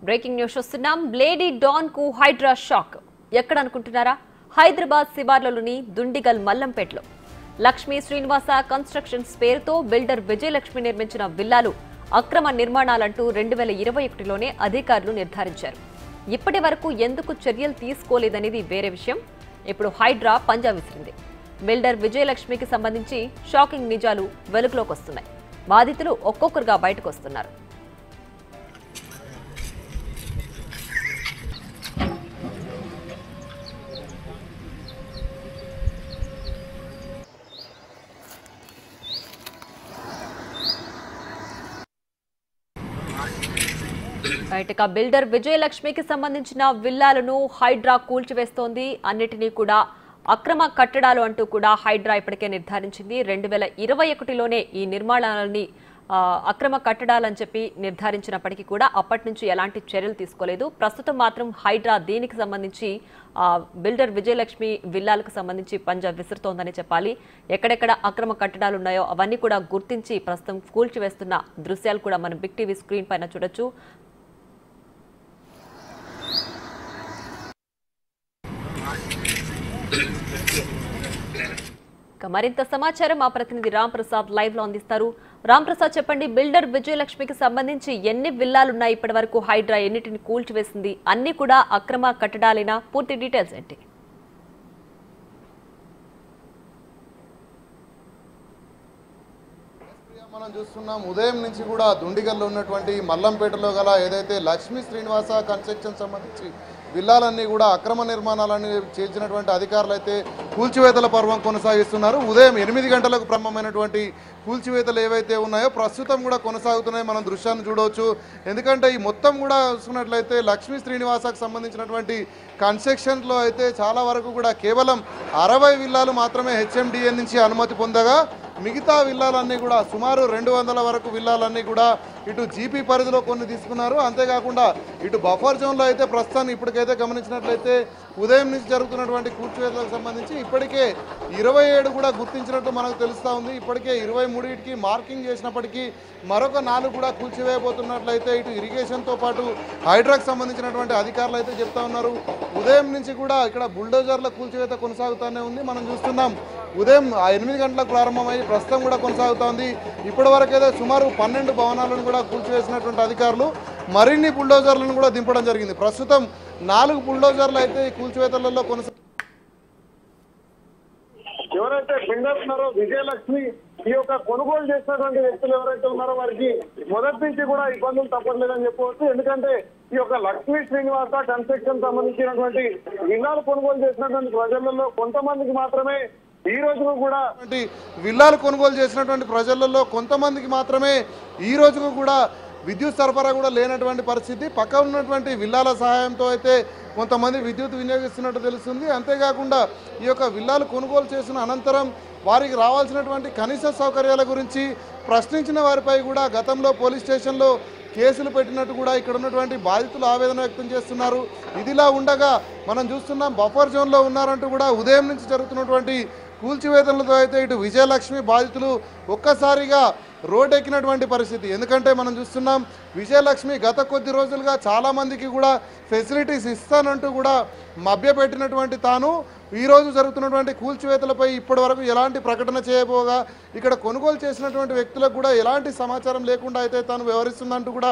Breaking news చూస్తున్నాం. బ్లేడీ don కు Hydraa shock. ఎక్కడ అనుకుంటున్నారా? హైదరాబాద్ శివార్లలోని దుండిగల్ మల్లంపేటలో లక్ష్మీ శ్రీనివాస కన్స్ట్రక్షన్స్ పేరుతో బిల్డర్ విజయలక్ష్మి నిర్మించిన విల్లాలు అక్రమ నిర్మాణాలంటూ 2021లోనే అధికారులు నిర్ధారించారు. ఇప్పటి వరకు ఎందుకు చర్యలు తీసుకోలేదనేది వేరే విషయం. ఇప్పుడు హైడ్రా పంజా విసిరింది. బిల్డర్ విజయలక్ష్మికి సంబంధించి షాకింగ్ నిజాలు వెలుగులోకి వస్తున్నాయి. బాధితులు ఒక్కొక్కరుగా బయటకు వస్తున్నారు. బయటగా బిల్డర్ విజయలక్ష్మికి సంబంధించిన విల్లాలను హైడ్రా కూల్చివేస్తోంది. అన్నిటినీ కూడా అక్రమ కట్టడాలు అంటూ కూడా హైడ్రా ఇప్పటికే నిర్ధారించింది. 2021లోనే ఈ నిర్మాణాలని అక్రమ కట్టడాలని చెప్పి నిర్ధారించినప్పటికీ కూడా అప్పటి నుంచి ఎలాంటి చర్యలు తీసుకోలేదు. ప్రస్తుతం మాత్రం హైడ్రా దీనికి సంబంధించి బిల్డర్ విజయలక్ష్మి విల్లాలకు సంబంధించి పంజా విసురుతోందని చెప్పాలి. ఎక్కడెక్కడ అక్రమ కట్టడాలు ఉన్నాయో అవన్నీ కూడా గుర్తించి ప్రస్తుతం కూల్చివేస్తున్న దృశ్యాలు కూడా మనం బిగ్ టీవీ స్క్రీన్ పైన చూడొచ్చు. మరింత సమాచారం మా ప్రతినిధి రామ్ ప్రసాద్ లైవ్ లో అందిస్తారు. రామ్ ప్రసాద్, చెప్పండి, బిల్డర్ విజయలక్ష్మికి సంబంధించి ఎన్ని విల్లాలున్నాయి? ఇప్పటి వరకు హైడ్రా ఎన్నిటిని కూల్చివేసింది? అన్ని కూడా అక్రమ కట్టడాలేనా? పూర్తి డీటెయిల్స్ ఏంటి? మనం చూస్తున్నాం ఉదయం నుంచి కూడా దుండిగల్లో ఉన్నటువంటి మల్లంపేటలో గల ఏదైతే లక్ష్మీ శ్రీనివాస కన్స్ట్రక్షన్ సంబంధించి విల్లాలన్నీ కూడా అక్రమ నిర్మాణాలన్నీ చేర్చినటువంటి అధికారులు అయితే కూల్చివేతల పర్వం కొనసాగిస్తున్నారు. ఉదయం 8 గంటలకు ప్రారంభమైనటువంటి కూల్చివేతలు ఏవైతే ఉన్నాయో ప్రస్తుతం కూడా కొనసాగుతున్నాయి. మనం దృశ్యాన్ని చూడవచ్చు. ఎందుకంటే ఈ మొత్తం కూడా చూసుకున్నట్లయితే లక్ష్మీ శ్రీనివాసకు సంబంధించినటువంటి కన్స్ట్రక్షన్లో అయితే చాలా వరకు కూడా కేవలం 60 విల్లాలు మాత్రమే హెచ్ఎండిఏ నుంచి అనుమతి పొందగా మిగతా విల్లాలన్నీ కూడా సుమారు 200 వరకు విల్లాలన్నీ కూడా ఇటు జీపీ పరిధిలో కొన్ని తీసుకున్నారు. అంతేకాకుండా ఇటు బఫర్ జోన్లో అయితే ప్రస్తుతాన్ని ఇప్పటికైతే గమనించినట్లయితే ఉదయం నుంచి జరుగుతున్నటువంటి కూల్చివేతలకు సంబంధించి ఇప్పటికే 27 కూడా గుర్తించినట్టు మనకు తెలుస్తూ ఉంది. ఇప్పటికే 23కి మార్కింగ్ చేసినప్పటికీ మరొక 4 కూడా కూల్చివేయబోతున్నట్లయితే ఇటు ఇరిగేషన్తో పాటు హైడ్రాకు సంబంధించినటువంటి అధికారులు అయితే చెప్తా ఉన్నారు. ఉదయం నుంచి కూడా ఇక్కడ బుల్డోజర్ల కూల్చివేత కొనసాగుతూనే ఉంది. మనం చూస్తున్నాం ఉదయం 8 గంటలకు ప్రారంభమై ప్రస్తుతం కూడా కొనసాగుతోంది. ఇప్పటి వరకైతే సుమారు 12 భవనాలను కూడా కూల్చివేసినటువంటి అధికారులు మరిన్ని బుల్డోజర్లను కూడా దింపడం జరిగింది. ప్రస్తుతం 4 బుల్డోజర్లు అయితే ఈ కూల్చివేతలలో ఎవరైతే బిల్డర్స్ ఉన్నారో విజయలక్ష్మి ఈ యొక్క కొనుగోలు చేసినటువంటి వ్యక్తులు ఎవరైతే ఉన్నారో వారికి మొదటి నుంచి కూడా ఇబ్బందులు తప్పట్లేదని చెప్పవచ్చు. ఎందుకంటే ఈ యొక్క లక్ష్మీ శ్రీనివాస కన్స్ట్రక్షన్ సంబంధించినటువంటి విల్లాలు కొనుగోలు చేసినటువంటి ప్రజలలో కొంతమందికి మాత్రమే ఈ రోజుకు కూడా విల్లాలు కొనుగోలు చేసినటువంటి ప్రజలలో కొంతమందికి మాత్రమే ఈ రోజుకు కూడా విద్యుత్ సరఫరా కూడా లేనటువంటి పరిస్థితి. పక్క ఉన్నటువంటి విల్లాల సహాయంతో అయితే కొంతమంది విద్యుత్ వినియోగిస్తున్నట్టు తెలుస్తుంది. అంతేకాకుండా ఈ యొక్క విల్లాలు కొనుగోలు చేసిన అనంతరం వారికి రావాల్సినటువంటి కనీస సౌకర్యాల గురించి ప్రశ్నించిన వారిపై కూడా గతంలో పోలీస్ స్టేషన్లో కేసులు పెట్టినట్టు కూడా ఇక్కడ ఉన్నటువంటి బాధితులు ఆవేదన వ్యక్తం చేస్తున్నారు. ఇదిలా ఉండగా మనం చూస్తున్నాం బఫర్ జోన్లో ఉన్నారంటూ కూడా ఉదయం నుంచి జరుగుతున్నటువంటి కూల్చివేతలతో అయితే ఇటు విజయలక్ష్మి బాధితులు ఒక్కసారిగా రోడ్ ఎక్కినటువంటి పరిస్థితి. ఎందుకంటే మనం చూస్తున్నాం విజయలక్ష్మి గత కొద్ది రోజులుగా చాలామందికి కూడా ఫెసిలిటీస్ ఇస్తానంటూ కూడా మభ్యపెట్టినటువంటి తాను ఈరోజు జరుగుతున్నటువంటి కూల్చివేతలపై ఇప్పటి వరకు ఎలాంటి ప్రకటన చేయబోగా ఇక్కడ కొనుగోలు చేసినటువంటి వ్యక్తులకు కూడా ఎలాంటి సమాచారం లేకుండా అయితే తాను వ్యవహరిస్తుందంటూ కూడా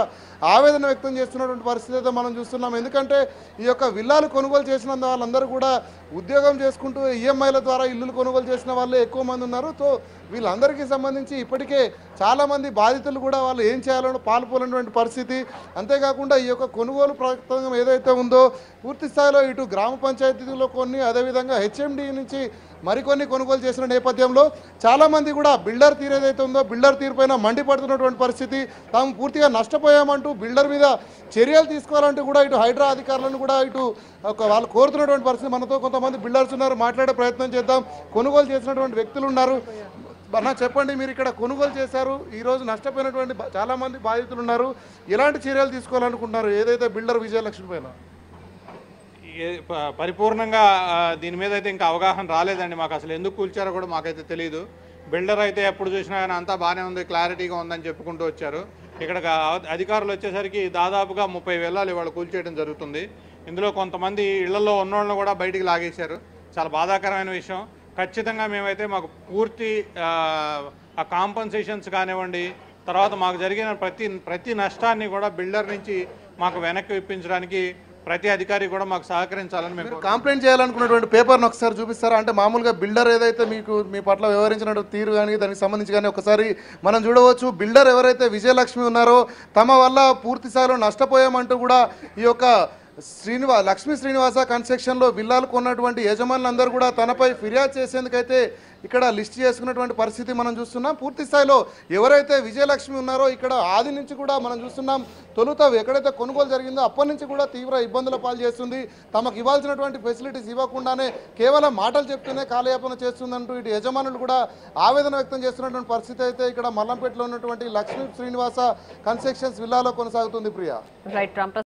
ఆవేదన వ్యక్తం చేస్తున్నటువంటి పరిస్థితి అయితే మనం చూస్తున్నాం. ఎందుకంటే ఈ యొక్క విల్లాలు కొనుగోలు చేసిన వాళ్ళందరూ కూడా ఉద్యోగం చేసుకుంటూ ఈఎంఐల ద్వారా ఇల్లులు కొనుగోలు చేసిన వాళ్ళే ఎక్కువ మంది ఉన్నారు. సో వీళ్ళందరికీ సంబంధించి ఇప్పటికే చాలామంది బాధితులు కూడా వాళ్ళు ఏం చేయాలో పాల్పోలేనటువంటి పరిస్థితి. అంతేకాకుండా ఈ యొక్క కొనుగోలు ప్రయత్నం ఏదైతే ఉందో పూర్తి స్థాయిలో ఇటు గ్రామ పంచాయతీలో కొన్ని, అదేవిధంగా హెచ్ఎండి నుంచి మరికొన్ని కొనుగోలు చేసిన నేపథ్యంలో చాలామంది కూడా బిల్డర్ తీరు ఏదైతే ఉందో బిల్డర్ తీరు పైన మండిపడుతున్నటువంటి పరిస్థితి. తాము పూర్తిగా నష్టపోయామంటూ బిల్డర్ మీద చర్యలు తీసుకోవాలంటూ కూడా ఇటు హైడ్రా అధికారులను కూడా ఇటు వాళ్ళు కోరుతున్నటువంటి పరిస్థితి. మనతో కొంతమంది బిల్డర్స్ ఉన్నారు, మాట్లాడే ప్రయత్నం చేద్దాం. కొనుగోలు చేసినటువంటి వ్యక్తులు ఉన్నారు. అన్న చెప్పండి, మీరు ఇక్కడ కొనుగోలు చేశారు, ఈరోజు నష్టపోయినటువంటి చాలామంది బాధితులు ఉన్నారు, ఎలాంటి చర్యలు తీసుకోవాలనుకుంటున్నారు ఏదైతే బిల్డర్ విజయలక్ష్మి పైన? పరిపూర్ణంగా దీని మీద అయితే ఇంకా అవగాహన రాలేదండి. మాకు అసలు ఎందుకు కూల్చారో కూడా మాకైతే తెలియదు. బిల్డర్ అయితే ఎప్పుడు చూసినా కానీ అంతా బాగానే ఉంది, క్లారిటీగా ఉందని చెప్పుకుంటూ వచ్చారు. ఇక్కడ అధికారులు వచ్చేసరికి దాదాపుగా 30 విల్లాలు ఇవాళ కూల్చేయడం జరుగుతుంది. ఇందులో కొంతమంది ఇళ్లలో ఉన్నోళ్ళని కూడా బయటికి లాగేశారు. చాలా బాధాకరమైన విషయం. ఖచ్చితంగా మేమైతే మాకు పూర్తి ఆ కాంపన్సేషన్స్ కానివ్వండి, తర్వాత మాకు జరిగిన ప్రతి నష్టాన్ని కూడా బిల్డర్ నుంచి మాకు వెనక్కి ఇప్పించడానికి ప్రతి అధికారి కూడా మాకు సహకరించాలని మేము కంప్లైంట్ చేయాలనుకున్నటువంటి పేపర్ను ఒకసారి చూపిస్తారా? అంటే మామూలుగా బిల్డర్ ఏదైతే మీ పట్ల వ్యవహరించినటువంటి తీరు కానీ దానికి సంబంధించి కానీ ఒకసారి మనం చూడవచ్చు. బిల్డర్ ఎవరైతే విజయలక్ష్మి ఉన్నారో తమ వల్ల పూర్తి స్థాయిలో నష్టపోయామంటూ కూడా ఈ యొక్క లక్ష్మీ శ్రీనివాస కన్స్ట్రక్షన్లో విల్లాలు కొన్నటువంటి యజమానులందరూ కూడా తనపై ఫిర్యాదు చేసేందుకైతే ఇక్కడ లిస్ట్ చేసుకున్నటువంటి పరిస్థితి మనం చూస్తున్నాం. పూర్తి స్థాయిలో ఎవరైతే విజయలక్ష్మి ఉన్నారో ఇక్కడ ఆది నుంచి కూడా మనం చూస్తున్నాం. తొలుత ఎక్కడైతే కొనుగోలు జరిగిందో అప్పటి నుంచి కూడా తీవ్ర ఇబ్బందుల పాలు చేస్తుంది. తమకు ఇవ్వాల్సినటువంటి ఫెసిలిటీస్ ఇవ్వకుండానే కేవలం మాటలు చెప్తూనే కాలయాపన చేస్తుందంటూ ఇటు యజమానులు కూడా ఆవేదన వ్యక్తం చేస్తున్నటువంటి పరిస్థితి అయితే ఇక్కడ మల్లంపేటలో ఉన్నటువంటి లక్ష్మీ శ్రీనివాస కన్స్ట్రక్షన్స్ విల్లాలో కొనసాగుతుంది. ప్రియా. రైట్.